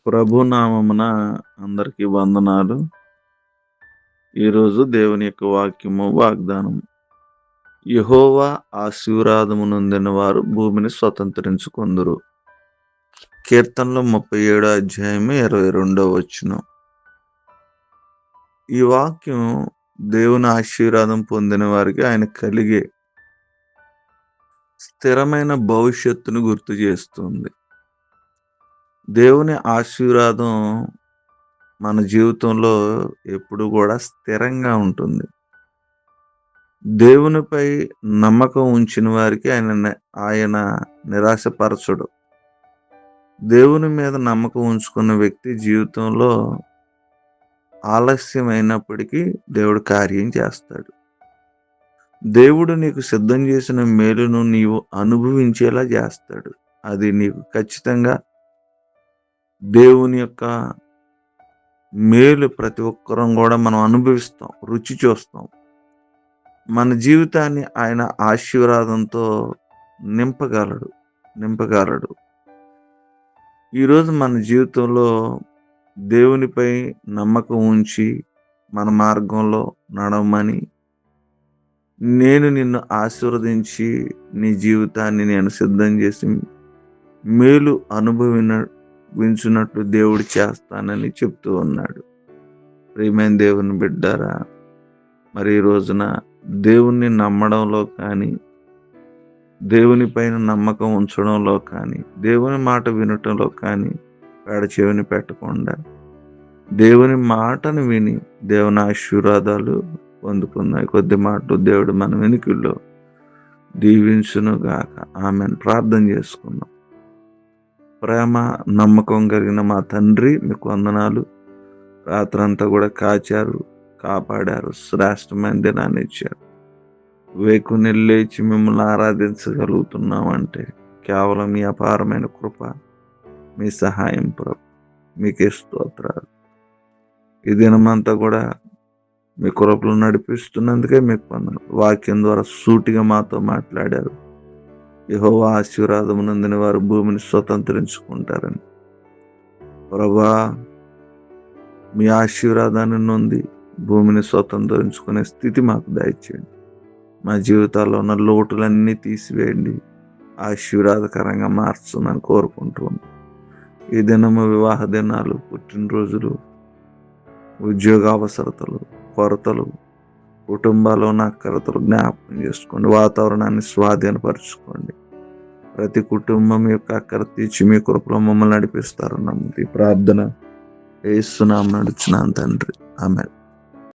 ప్రభు నామమున అందరికీ వందనాలు. ఈరోజు దేవుని యొక్క వాక్యము వాగ్దానం. యెహోవా ఆశీర్వాదము నొందిన వారు భూమిని స్వతంత్రించుకొందురు. కీర్తనలు 37 అధ్యాయము 22 వచనం. ఈ వాక్యం దేవుని ఆశీర్వాదం పొందిన వారికి ఆయన కలిగే స్థిరమైన భవిష్యత్తును గుర్తు చేస్తుంది. దేవుని ఆశీర్వాదం మన జీవితంలో ఎప్పుడు కూడా స్థిరంగా ఉంటుంది. దేవునిపై నమ్మకం ఉంచిన వారికి ఆయన నిరాశపరచడు. దేవుని మీద నమ్మకం ఉంచుకున్న వ్యక్తి జీవితంలో ఆలస్యమైనప్పటికీ దేవుడు కార్యం చేస్తాడు. దేవుడు నీకు సిద్ధం చేసిన మేలును నీవు అనుభవించేలా చేస్తాడు. అది నీకు ఖచ్చితంగా దేవుని యొక్క మేలు. ప్రతి ఒక్కరం కూడా మనం అనుభవిస్తాం, రుచి చూస్తాం. మన జీవితాన్ని ఆయన ఆశీర్వాదంతో నింపగలడు. ఈరోజు మన జీవితంలో దేవునిపై నమ్మకం ఉంచి మన మార్గంలో నడవమని, నేను నిన్ను ఆశీర్వదించి నీ జీవితాన్ని నేను సిద్ధం చేసి మేలు అనుభవించినట్లు దేవుడు చేస్తానని చెప్తూ ఉన్నాడు. ప్రియమైన దేవుని బిడ్డారా, మరి ఈ రోజున దేవుణ్ణి నమ్మడంలో కానీ, దేవుని పైన నమ్మకం ఉంచడంలో కానీ, దేవుని మాట వినటంలో కానీ చెవిని పెట్టకుండా దేవుని మాటను విని దేవుని ఆశీర్వాదాలు పొందుకున్నాయి. కొద్ది మాటలు దేవుడు మన వెనుకల్లో దీవించును గాక. ఆమెను ప్రార్థన చేసుకుందాం. ప్రేమ నమ్మకం కలిగిన మా తండ్రి, మీకు వందనాలు. రాత్రంతా కూడా కాచారు, కాపాడారు, శ్రేష్టమైన దినాన్ని ఇచ్చారు. వేకుని లేచి మిమ్మల్ని ఆరాధించగలుగుతున్నామంటే కేవలం మీ అపారమైన కృప, మీ సహాయం ప్రభు. మీకే స్తోత్రాలు. ఈ దినమంతా కూడా మీ కృపలు నడిపిస్తున్నందుకే మీకు వందనాలు. వాక్యం ద్వారా సూటిగా మాతో మాట్లాడారు. యెహోవా ఆశీర్వాదం నందిన వారు భూమిని స్వతంత్రించుకుంటారని. ప్రభా, మీ ఆశీర్వాదాన్ని నొంది భూమిని స్వతంత్రించుకునే స్థితి మాకు దయచేయండి. మా జీవితాల్లో ఉన్న లోటులన్నీ తీసివేయండి, ఆశీర్వాదకరంగా మార్చమని కోరుకుంటున్నాం. ఈ దినము వివాహ దినాలు, పుట్టినరోజులు, ఉద్యోగ అవసరతలు, కొరతలు, కుటుంబాల్లో ఉన్న అక్కరతలు జ్ఞాపకం చేసుకోండి. వాతావరణాన్ని స్వాధీనపరచుకోండి. ప్రతి కుటుంబం యొక్క అక్కర తీర్చి మీ కృపలో మమ్మల్ని నడిపిస్తారు. నమ్ముతీ ప్రార్థన యేసు నామమున నడుచున్నాను తండ్రి. ఆమేన్.